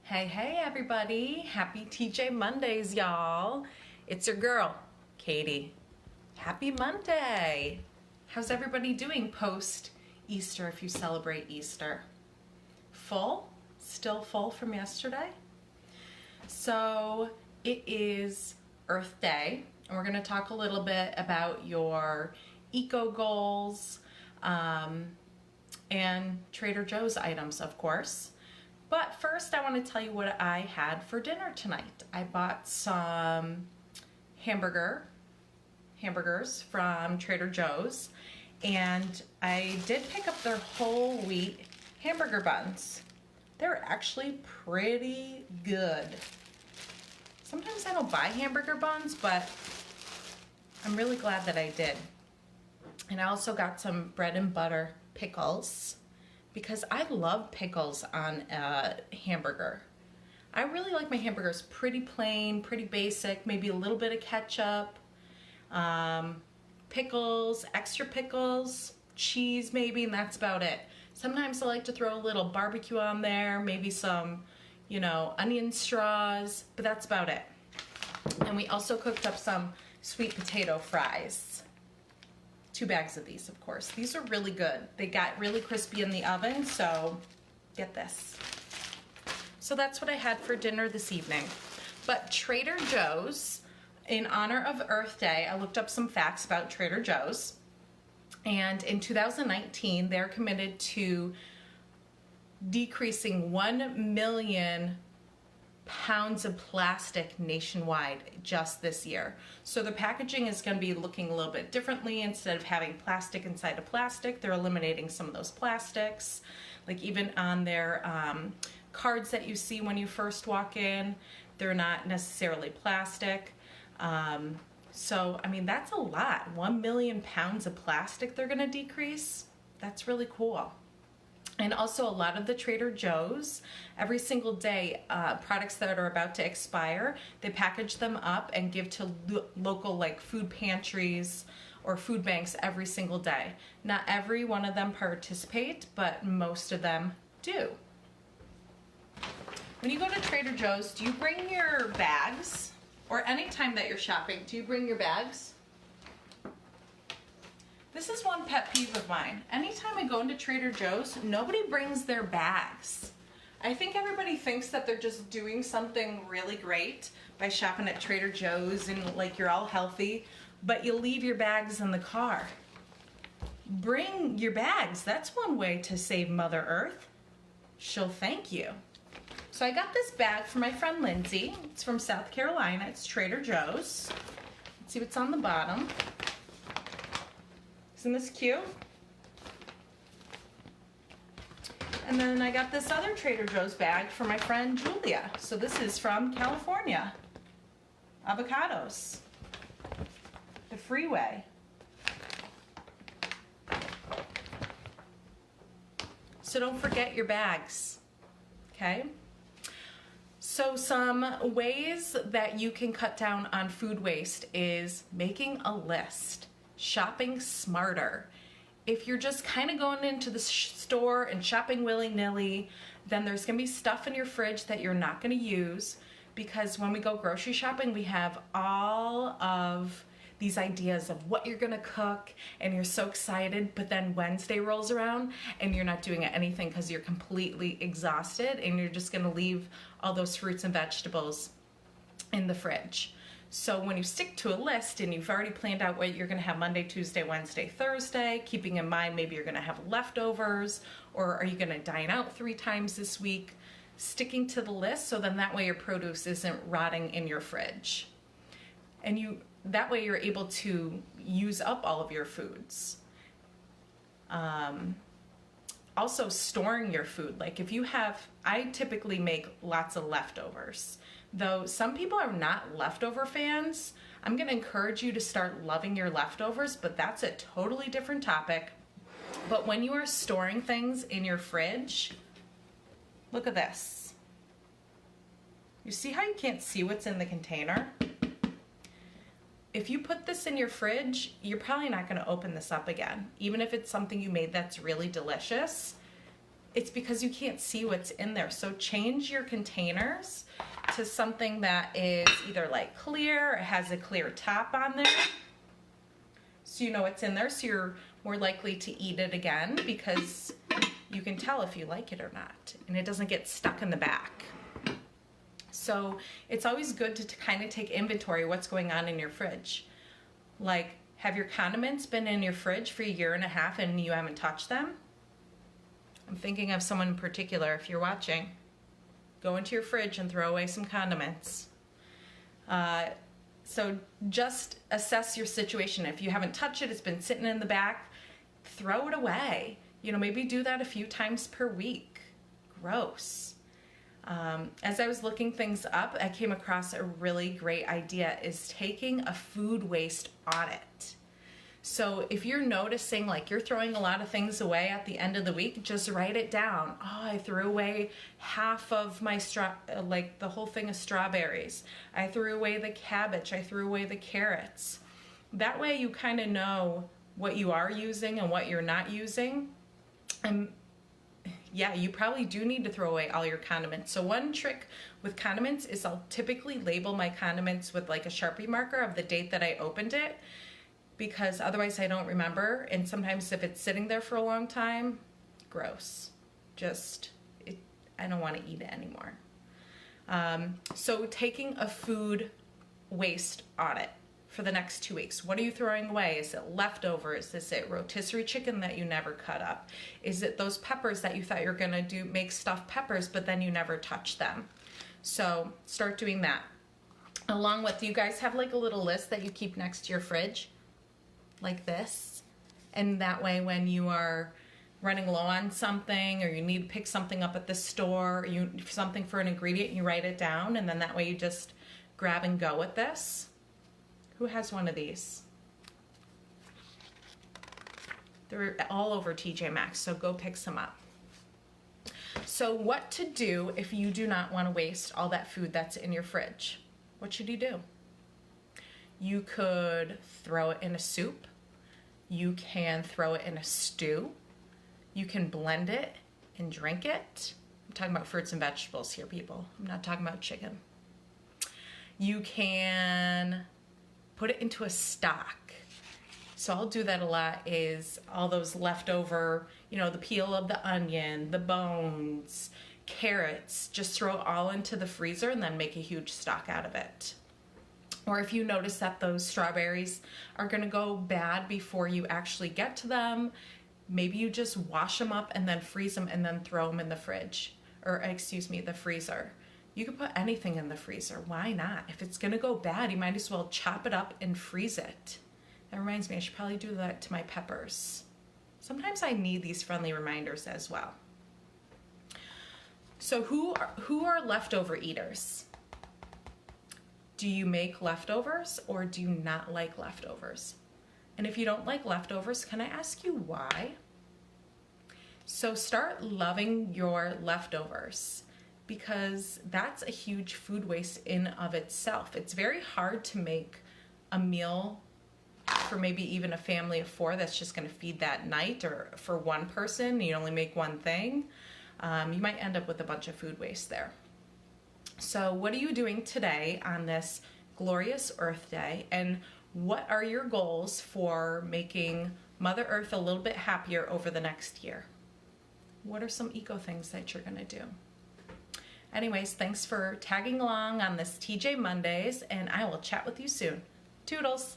Hey everybody, happy TJ Mondays, y'all. It's your girl, Katie. Happy Monday. How's everybody doing post-Easter if you celebrate Easter? Full? Still full from yesterday? So it is Earth Day, and we're gonna talk a little bit about your eco goals and Trader Joe's items, of course. But first, I want to tell you what I had for dinner tonight. I bought some hamburgers from Trader Joe's, and I did pick up their whole wheat hamburger buns. They're actually pretty good. Sometimes I don't buy hamburger buns, but I'm really glad that I did. And I also got some bread and butter pickles, because I love pickles on a hamburger. I really like my hamburgers pretty plain, pretty basic, maybe a little bit of ketchup, pickles, extra pickles, cheese maybe, and that's about it. Sometimes I like to throw a little barbecue on there, maybe some, onion straws, but that's about it. And we also cooked up some sweet potato fries. 2 bags of these, of course. These are really good. They got really crispy in the oven, so get this. So that's what I had for dinner this evening. But Trader Joe's, in honor of Earth Day, I looked up some facts about Trader Joe's. And in 2019, they're committed to decreasing 1 million pounds of plastic nationwide just this year. So the packaging is going to be looking a little bit differently. Instead of having plastic inside of plastic, they're eliminating some of those plastics. Like even on their cards that you see when you first walk in, they're not necessarily plastic. So, I mean, that's a lot. 1 million pounds of plastic they're going to decrease. That's really cool. And also a lot of the Trader Joe's, every single day, products that are about to expire, they package them up and give to local food pantries or food banks every single day. Not every one of them participate, but most of them do. When you go to Trader Joe's, do you bring your bags? Or any time that you're shopping, do you bring your bags? This is one pet peeve of mine. Anytime I go into Trader Joe's, nobody brings their bags. I think everybody thinks that they're just doing something really great by shopping at Trader Joe's and you're all healthy, but you leave your bags in the car. Bring your bags. That's one way to save Mother Earth. She'll thank you. So I got this bag for my friend Lindsay. It's from South Carolina. It's Trader Joe's. Let's see what's on the bottom. Isn't this cute? And then I got this other Trader Joe's bag for my friend Julia. So this is from California. Avocados. The freeway. So don't forget your bags, okay? So some ways that you can cut down on food waste is making a list. Shopping smarter. If you're just kind of going into the store and shopping willy-nilly, then there's going to be stuff in your fridge that you're not going to use, because when we go grocery shopping, we have all of these ideas of what you're going to cook, and you're so excited, but then Wednesday rolls around and you're not doing anything because you're completely exhausted, and you're just going to leave all those fruits and vegetables in the fridge. So when you stick to a list and you've already planned out what you're going to have Monday, Tuesday, Wednesday, Thursday, keeping in mind maybe you're going to have leftovers, or are you going to dine out 3 times this week, sticking to the list, so then that way your produce isn't rotting in your fridge. And that way you're able to use up all of your foods. Also storing your food. I typically make lots of leftovers. Though some people are not leftover fans, I'm going to encourage you to start loving your leftovers, but that's a totally different topic. But when you are storing things in your fridge, look at this. You see how you can't see what's in the container? If you put this in your fridge, you're probably not going to open this up again. Even if it's something you made that's really delicious, it's because you can't see what's in there. So change your containers to something that is either like clear, or has a clear top on there, so you know what's in there, so you're more likely to eat it again because you can tell if you like it or not, and it doesn't get stuck in the back. So it's always good to kind of take inventory of what's going on in your fridge. Like, have your condiments been in your fridge for 1.5 years and you haven't touched them? I'm thinking of someone in particular. If you're watching, go into your fridge and throw away some condiments. So just assess your situation. If you haven't touched it, it's been sitting in the back, throw it away. You know, maybe do that a few times per week. Gross. As I was looking things up, I came across a really great idea, is taking a food waste audit. So if you're noticing like you're throwing a lot of things away at the end of the week, just write it down. Oh, I threw away half of my like the whole thing of strawberries. I threw away the cabbage. I threw away the carrots. That way you kind of know what you are using and what you're not using. And yeah, you probably do need to throw away all your condiments. So one trick with condiments is I'll typically label my condiments with like a Sharpie marker of the date that I opened it, because otherwise I don't remember. And sometimes if it's sitting there for a long time, gross. I don't want to eat it anymore. So taking a food waste audit for the next 2 weeks. What are you throwing away? Is it leftovers? Is it rotisserie chicken that you never cut up? Is it those peppers that you thought you were gonna make stuffed peppers, but then you never touched them? So start doing that. Along with, you guys have like a little list that you keep next to your fridge, like this. And that way when you are running low on something, or you need to pick something up at the store, or something for an ingredient, you write it down, and then that way you just grab and go with this. Who has one of these? They're all over TJ Maxx, so go pick some up. So what to do if you do not want to waste all that food that's in your fridge? What should you do? You could throw it in a soup. You can throw it in a stew. You can blend it and drink it. I'm talking about fruits and vegetables here, people. I'm not talking about chicken. You can put it into a stock. So I'll do that a lot, is all those leftover, you know, the peel of the onion, the bones, carrots, just throw it all into the freezer and then make a huge stock out of it. Or if you notice that those strawberries are gonna go bad before you actually get to them, maybe you just wash them up and then freeze them and then throw them in the fridge, or excuse me, the freezer. You can put anything in the freezer. Why not? If it's gonna go bad, you might as well chop it up and freeze it. That reminds me, I should probably do that to my peppers. Sometimes I need these friendly reminders as well. So who are leftover eaters? Do you make leftovers, or do you not like leftovers? And if you don't like leftovers, can I ask you why? So start loving your leftovers, because that's a huge food waste in of itself. It's very hard to make a meal for maybe even a family of 4 that's just gonna feed that night, or for one person, you only make one thing. You might end up with a bunch of food waste there. So what are you doing today on this glorious Earth Day, and what are your goals for making Mother Earth a little bit happier over the next year? What are some eco things that you're gonna do? Anyways, thanks for tagging along on this TJ Mondays, and I will chat with you soon. Toodles!